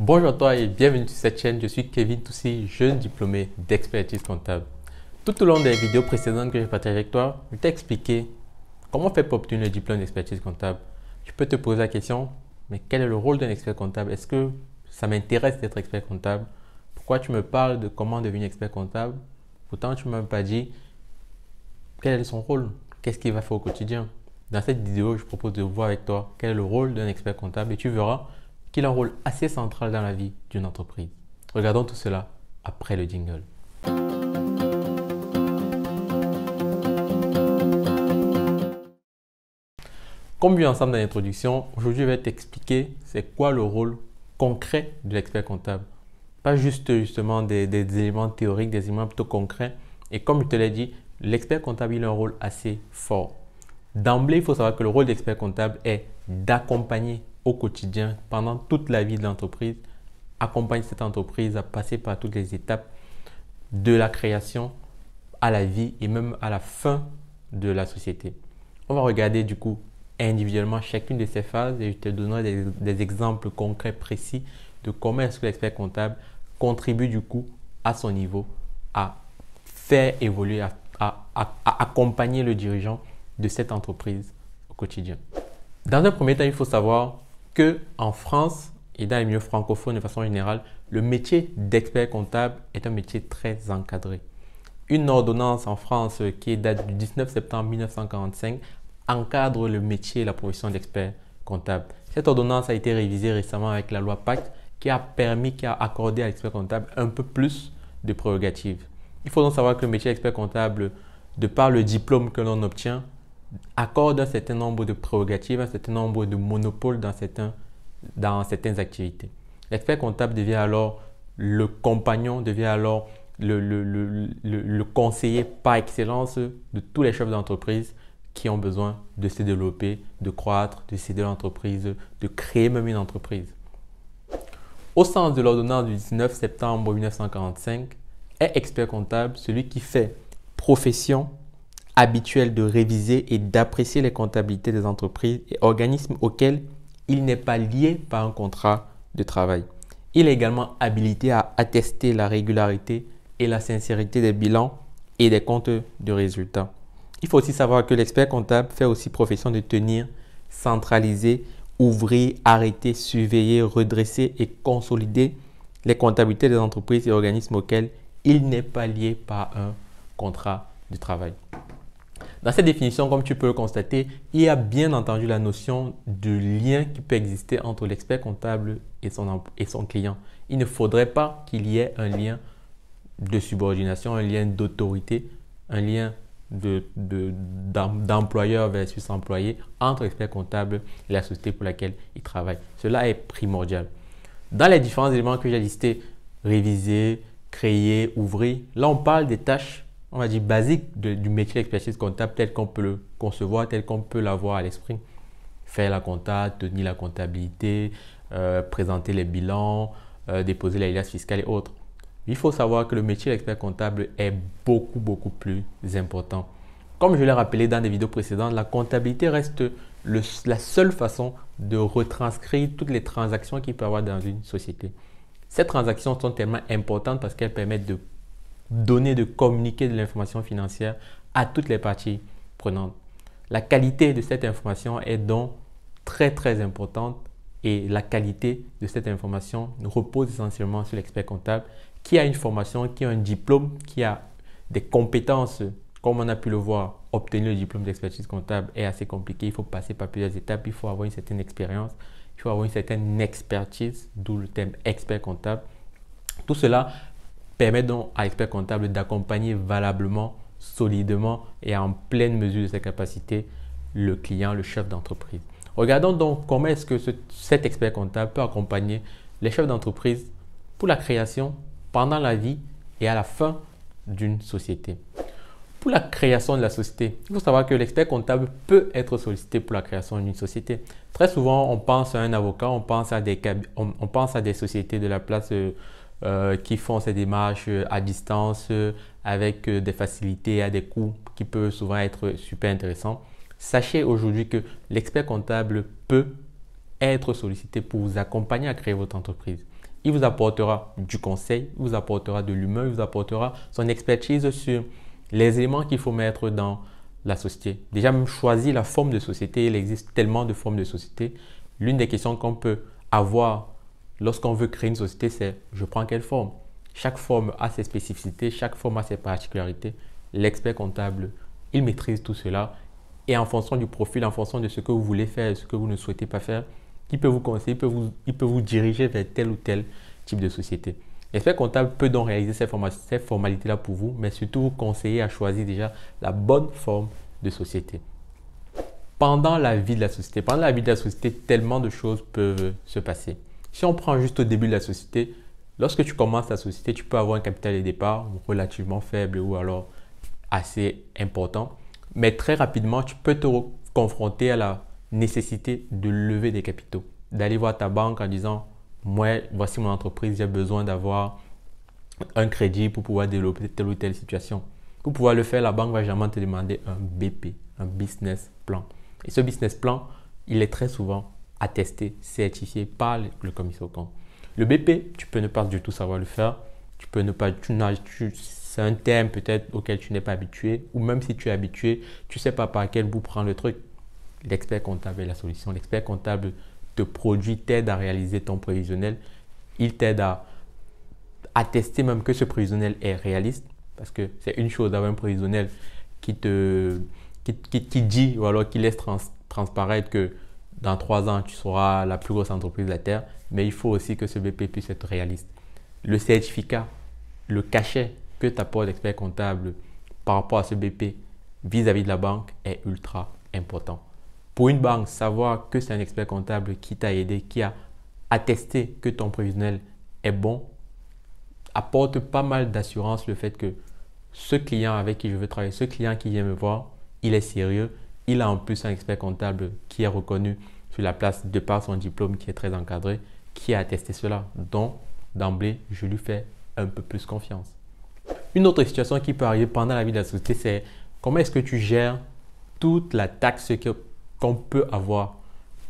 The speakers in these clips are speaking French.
Bonjour à toi et bienvenue sur cette chaîne. Je suis Kevin Toussi, jeune diplômé d'expertise comptable. Tout au long des vidéos précédentes que j'ai partagées avec toi, je t'ai expliqué comment faire pour obtenir le diplôme d'expertise comptable. Tu peux te poser la question, mais quel est le rôle d'un expert comptable? Est-ce que ça m'intéresse d'être expert comptable? Pourquoi tu me parles de comment devenir expert comptable? Pourtant, tu ne m'as pas dit quel est son rôle, qu'est-ce qu'il va faire au quotidien. Dans cette vidéo, je propose de voir avec toi quel est le rôle d'un expert comptable et tu verras qu'il a un rôle assez central dans la vie d'une entreprise. Regardons tout cela après le jingle. Comme vu ensemble dans l'introduction, aujourd'hui je vais t'expliquer c'est quoi le rôle concret de l'expert comptable. Pas juste justement des éléments théoriques, des éléments plutôt concrets. Et comme je te l'ai dit, l'expert comptable il a un rôle assez fort. D'emblée, il faut savoir que le rôle d'expert comptable est d'accompagner au quotidien, pendant toute la vie de l'entreprise, accompagner cette entreprise à passer par toutes les étapes de la création à la vie et même à la fin de la société. On va regarder du coup individuellement chacune de ces phases et je te donnerai des exemples concrets précis de comment est-ce que l'expert comptable contribue du coup à son niveau à faire évoluer, à accompagner le dirigeant de cette entreprise au quotidien. Dans un premier temps, il faut savoir qu'en France et dans les milieux francophones de façon générale, le métier d'expert comptable est un métier très encadré. Une ordonnance en France qui date du 19 septembre 1945 encadre le métier et la profession d'expert comptable. Cette ordonnance a été révisée récemment avec la loi Pacte qui a accordé à l'expert comptable un peu plus de prérogatives. Il faut donc savoir que le métier d'expert comptable, de par le diplôme que l'on obtient, accorde un certain nombre de prérogatives, un certain nombre de monopoles dans certaines activités. L'expert comptable devient alors le compagnon, devient alors le conseiller par excellence de tous les chefs d'entreprise qui ont besoin de se développer, de croître, de céder l'entreprise, de créer même une entreprise. Au sens de l'ordonnance du 19 septembre 1945, est expert comptable celui qui fait profession habituel de réviser et d'apprécier les comptabilités des entreprises et organismes auxquels il n'est pas lié par un contrat de travail. Il est également habilité à attester la régularité et la sincérité des bilans et des comptes de résultats. Il faut aussi savoir que l'expert comptable fait aussi profession de tenir, centraliser, ouvrir, arrêter, surveiller, redresser et consolider les comptabilités des entreprises et organismes auxquels il n'est pas lié par un contrat de travail. Dans cette définition, comme tu peux le constater, il y a bien entendu la notion de lien qui peut exister entre l'expert comptable et son client. Il ne faudrait pas qu'il y ait un lien de subordination, un lien d'autorité, un lien d'employeur versus employé entre l'expert comptable et la société pour laquelle il travaille. Cela est primordial. Dans les différents éléments que j'ai listés, réviser, créer, ouvrir, là on parle des tâches on va dire basique du métier d'expertise comptable tel qu'on peut le concevoir, tel qu'on peut l'avoir à l'esprit. Faire la compta, tenir la comptabilité, présenter les bilans, déposer les liasses fiscales et autres. Il faut savoir que le métier d'expert comptable est beaucoup plus important. Comme je l'ai rappelé dans des vidéos précédentes, la comptabilité reste la seule façon de retranscrire toutes les transactions qu'il peut y avoir dans une société. Ces transactions sont tellement importantes parce qu'elles permettent de donner, de communiquer de l'information financière à toutes les parties prenantes. La qualité de cette information est donc très importante et la qualité de cette information repose essentiellement sur l'expert comptable qui a une formation, qui a un diplôme, qui a des compétences. Comme on a pu le voir, obtenir le diplôme d'expertise comptable est assez compliqué. Il faut passer par plusieurs étapes, il faut avoir une certaine expérience, il faut avoir une certaine expertise, d'où le terme expert comptable. Tout cela permet donc à l'expert comptable d'accompagner valablement, solidement et en pleine mesure de ses capacités le client, le chef d'entreprise. Regardons donc comment est-ce que cet expert comptable peut accompagner les chefs d'entreprise pour la création, pendant la vie et à la fin d'une société. Pour la création de la société, il faut savoir que l'expert comptable peut être sollicité pour la création d'une société. Très souvent, on pense à un avocat, on pense à des sociétés de la place qui font ces démarches à distance avec des facilités à des coûts qui peuvent souvent être super intéressants. Sachez aujourd'hui que l'expert comptable peut être sollicité pour vous accompagner à créer votre entreprise. Il vous apportera du conseil, il vous apportera de l'humain, il vous apportera son expertise sur les éléments qu'il faut mettre dans la société. Déjà, même choisir la forme de société, il existe tellement de formes de société. L'une des questions qu'on peut avoir lorsqu'on veut créer une société, c'est je prends quelle forme? Chaque forme a ses spécificités, chaque forme a ses particularités. L'expert comptable, il maîtrise tout cela et en fonction du profil, en fonction de ce que vous voulez faire et ce que vous ne souhaitez pas faire, il peut vous conseiller, il peut vous diriger vers tel ou tel type de société. L'expert comptable peut donc réaliser ces formalités-là pour vous, mais surtout vous conseiller à choisir déjà la bonne forme de société. Pendant la vie de la société, tellement de choses peuvent se passer. Si on prend juste au début de la société, lorsque tu commences la société, tu peux avoir un capital de départ relativement faible ou alors assez important. Mais très rapidement, tu peux te confronter à la nécessité de lever des capitaux. D'aller voir ta banque en disant « Moi, voici mon entreprise, j'ai besoin d'avoir un crédit pour pouvoir développer telle ou telle situation. » Pour pouvoir le faire, la banque va généralement te demander un BP, un business plan. Et ce business plan, il est très souvent attesté, certifié par le commissaire aux comptes. Le BP, tu peux ne pas du tout savoir le faire. C'est un terme peut-être auquel tu n'es pas habitué. Ou même si tu es habitué, tu ne sais pas par quel bout prendre le truc. L'expert comptable est la solution. L'expert comptable te produit, t'aide à réaliser ton prévisionnel. Il t'aide à attester même que ce prévisionnel est réaliste. Parce que c'est une chose d'avoir un prévisionnel qui dit ou alors qui laisse transparaître que dans 3 ans, tu seras la plus grosse entreprise de la Terre. Mais il faut aussi que ce BP puisse être réaliste. Le certificat, le cachet que t'apporte l'expert comptable par rapport à ce BP vis-à-vis de la banque est ultra important. Pour une banque, savoir que c'est un expert comptable qui t'a aidé, qui a attesté que ton prévisionnel est bon, apporte pas mal d'assurance le fait que ce client avec qui je veux travailler, ce client qui vient me voir, il est sérieux. Il a en plus un expert comptable qui est reconnu sur la place de par son diplôme qui est très encadré, qui a attesté cela. Donc, d'emblée, je lui fais un peu plus confiance. Une autre situation qui peut arriver pendant la vie de la société, c'est comment est-ce que tu gères toute la taxe qu'on peut avoir.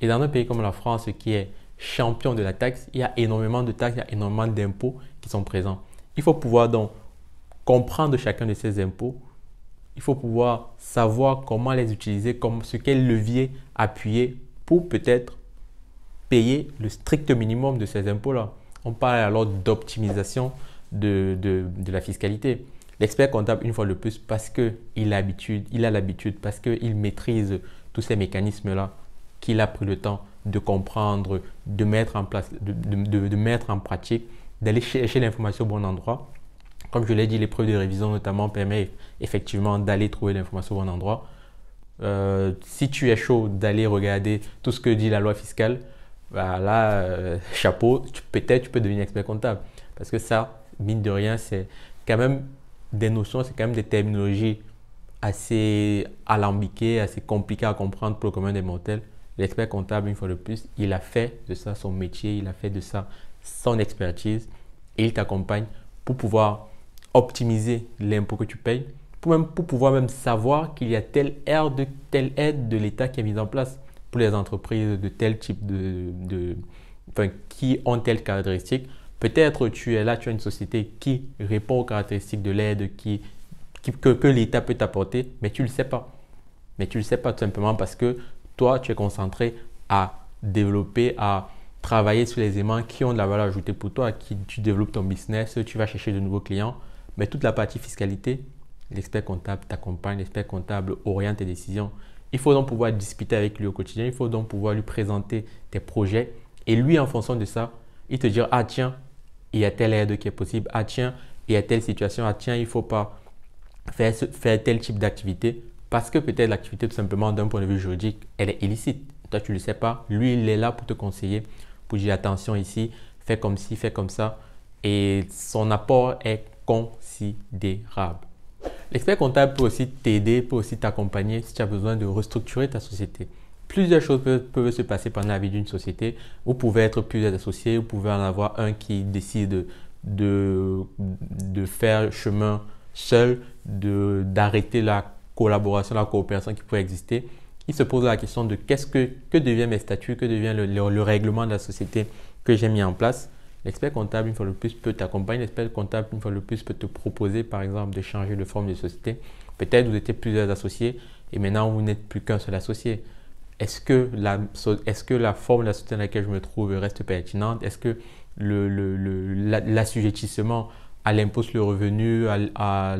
Et dans un pays comme la France, qui est champion de la taxe, il y a énormément de taxes, il y a énormément d'impôts qui sont présents. Il faut pouvoir donc comprendre chacun de ces impôts. Il faut pouvoir savoir comment les utiliser, sur quel levier appuyer pour peut-être payer le strict minimum de ces impôts-là. On parle alors d'optimisation de la fiscalité. L'expert comptable, une fois de plus, parce qu'il a l'habitude, parce qu'il maîtrise tous ces mécanismes-là, qu'il a pris le temps de comprendre, de mettre en place, de mettre en pratique, d'aller chercher l'information au bon endroit. Comme je l'ai dit, l'épreuve de révision notamment permet effectivement d'aller trouver l'information au bon endroit. Si tu es chaud d'aller regarder tout ce que dit la loi fiscale, bah là, chapeau, peut-être tu peux devenir expert comptable. Parce que ça, mine de rien, c'est quand même des notions, c'est quand même des terminologies assez alambiquées, assez compliquées à comprendre pour le commun des mortels. L'expert comptable, une fois de plus, il a fait de ça son métier, il a fait de ça son expertise et il t'accompagne pour pouvoir optimiser l'impôt que tu payes, pour pouvoir même savoir qu'il y a telle aide de l'État qui est mise en place pour les entreprises de tel type qui ont telle caractéristique. Peut-être tu es là, tu as une société qui répond aux caractéristiques de l'aide que l'État peut t'apporter, mais tu ne le sais pas. Mais tu ne le sais pas tout simplement parce que toi, tu es concentré à développer, à travailler sur les éléments qui ont de la valeur ajoutée pour toi, tu développes ton business, tu vas chercher de nouveaux clients. Mais toute la partie fiscalité, l'expert comptable t'accompagne, l'expert comptable oriente tes décisions. Il faut donc pouvoir discuter avec lui au quotidien, il faut donc pouvoir lui présenter tes projets et lui, en fonction de ça, il te dira « Ah tiens, il y a telle aide qui est possible. Ah tiens, il y a telle situation. Ah tiens, il ne faut pas faire tel type d'activité parce que peut-être l'activité, tout simplement, d'un point de vue juridique, elle est illicite. Toi, tu ne le sais pas. Lui, il est là pour te conseiller, pour dire attention ici, fais comme ci, fais comme ça. Et son apport est considérable. L'expert comptable peut aussi t'aider, peut aussi t'accompagner si tu as besoin de restructurer ta société. Plusieurs choses peuvent se passer pendant la vie d'une société. Vous pouvez être plusieurs associés, vous pouvez en avoir un qui décide de faire chemin seul, d'arrêter la collaboration, la coopération qui pourrait exister. Il se pose la question de que deviennent mes statuts, que devient le règlement de la société que j'ai mis en place. L'expert comptable, une fois de plus, peut t'accompagner. L'expert comptable, une fois de plus, peut te proposer, par exemple, de changer de forme de société. Peut-être vous étiez plusieurs associés et maintenant vous n'êtes plus qu'un seul associé. Est-ce que la forme de la société dans laquelle je me trouve reste pertinente? Est-ce que l'assujettissement à l'impôt sur le revenu, à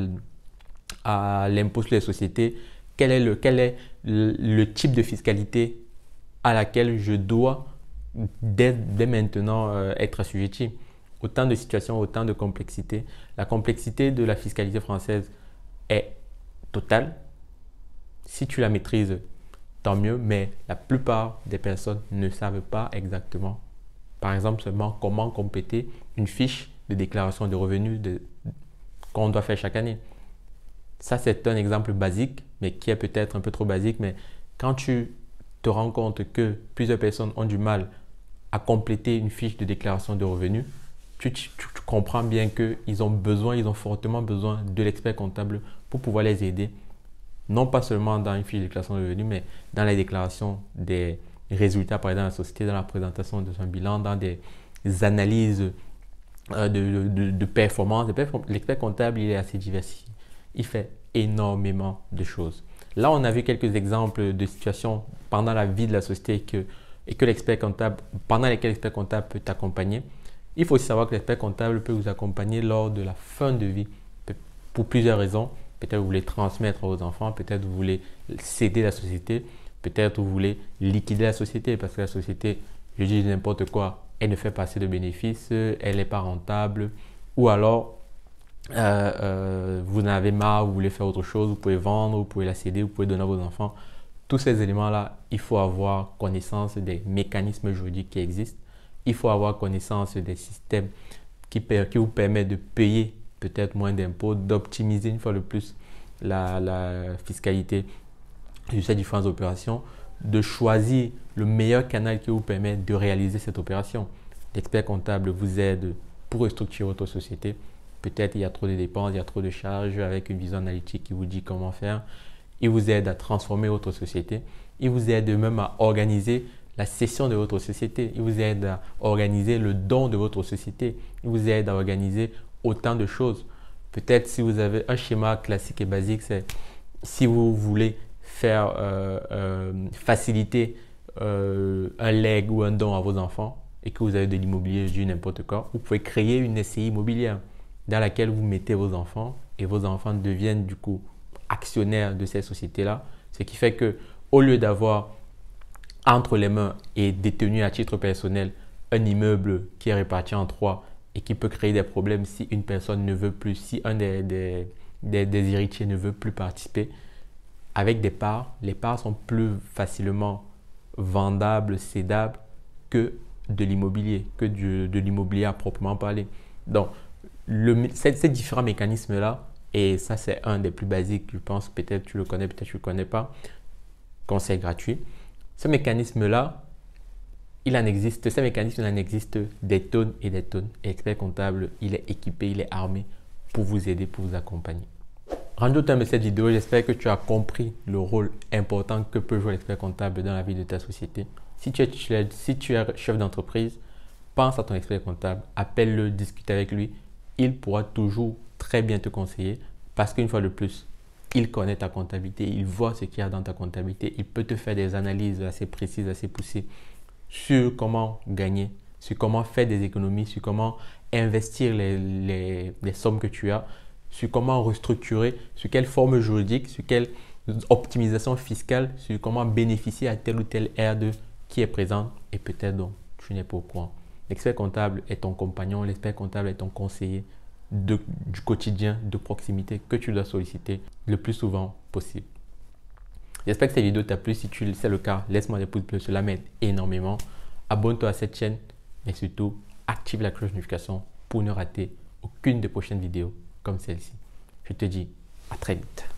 l'impôt sur les sociétés, quel est le type de fiscalité à laquelle je dois dès maintenant être assujetti? Autant de situations, autant de complexité. La complexité de la fiscalité française est totale. Si tu la maîtrises, tant mieux, mais la plupart des personnes ne savent pas exactement, par exemple, seulement comment compléter une fiche de déclaration de revenus qu'on doit faire chaque année. Ça, c'est un exemple basique, mais qui est peut-être un peu trop basique, mais quand tu te rends compte que plusieurs personnes ont du mal à compléter une fiche de déclaration de revenus, tu comprends bien qu'ils ont fortement besoin de l'expert comptable pour pouvoir les aider, non pas seulement dans une fiche de déclaration de revenus, mais dans la déclaration des résultats, par exemple, de la société, dans la présentation de son bilan, dans des analyses de performance. L'expert comptable, il est assez diversifié. Il fait énormément de choses. Là, on a vu quelques exemples de situations pendant la vie de la société pendant lesquelles l'expert comptable peut t'accompagner. Il faut aussi savoir que l'expert comptable peut vous accompagner lors de la fin de vie pour plusieurs raisons. Peut-être vous voulez transmettre à vos enfants, peut-être vous voulez céder la société, peut-être vous voulez liquider la société parce que la société, je dis n'importe quoi, elle ne fait pas assez de bénéfices, elle n'est pas rentable, ou alors vous en avez marre, vous voulez faire autre chose, vous pouvez vendre, vous pouvez la céder, vous pouvez donner à vos enfants. Tous ces éléments-là, il faut avoir connaissance des mécanismes juridiques qui existent. Il faut avoir connaissance des systèmes qui vous permettent de payer peut-être moins d'impôts, d'optimiser une fois de plus la fiscalité de ces différentes opérations, de choisir le meilleur canal qui vous permet de réaliser cette opération. L'expert comptable vous aide pour restructurer votre société. Peut-être il y a trop de dépenses, il y a trop de charges, avec une vision analytique qui vous dit comment faire. Il vous aide à transformer votre société. Il vous aide même à organiser la cession de votre société. Il vous aide à organiser le don de votre société. Il vous aide à organiser autant de choses. Peut-être si vous avez un schéma classique et basique, c'est si vous voulez faire faciliter un legs ou un don à vos enfants et que vous avez de l'immobilier, du n'importe quoi, vous pouvez créer une SCI immobilière dans laquelle vous mettez vos enfants et vos enfants deviennent du coup actionnaires de ces sociétés-là. Ce qui fait que au lieu d'avoir entre les mains et détenu à titre personnel un immeuble qui est réparti en trois et qui peut créer des problèmes si une personne ne veut plus, si un des héritiers ne veut plus participer, avec des parts, les parts sont plus facilement vendables, cédables que de l'immobilier, de l'immobilier à proprement parler. Donc, ces différents mécanismes-là, et ça c'est un des plus basiques, je pense, peut-être tu le connais, peut-être tu ne le connais pas, conseil gratuit. Ce mécanisme-là, il en existe des tonnes et des tonnes. Et l'expert comptable, il est équipé, il est armé pour vous aider, pour vous accompagner. Rendu au terme de cette vidéo, j'espère que tu as compris le rôle important que peut jouer l'expert comptable dans la vie de ta société. Si tu es chef d'entreprise, pense à ton expert comptable, appelle-le, discute avec lui. Il pourra toujours très bien te conseiller parce qu'une fois de plus, il connaît ta comptabilité, il voit ce qu'il y a dans ta comptabilité, il peut te faire des analyses assez précises, assez poussées sur comment gagner, sur comment faire des économies, sur comment investir les sommes que tu as, sur comment restructurer, sur quelle forme juridique, sur quelle optimisation fiscale, sur comment bénéficier à telle ou telle aide qui est présente et peut-être donc tu n'es pas au courant. L'expert comptable est ton compagnon, l'expert comptable est ton conseiller du quotidien, de proximité que tu dois solliciter le plus souvent possible. J'espère que cette vidéo t'a plu. Si c'est le cas, laisse-moi des pouces bleus, cela m'aide énormément. Abonne-toi à cette chaîne et surtout active la cloche de notification pour ne rater aucune des prochaines vidéos comme celle-ci. Je te dis à très vite.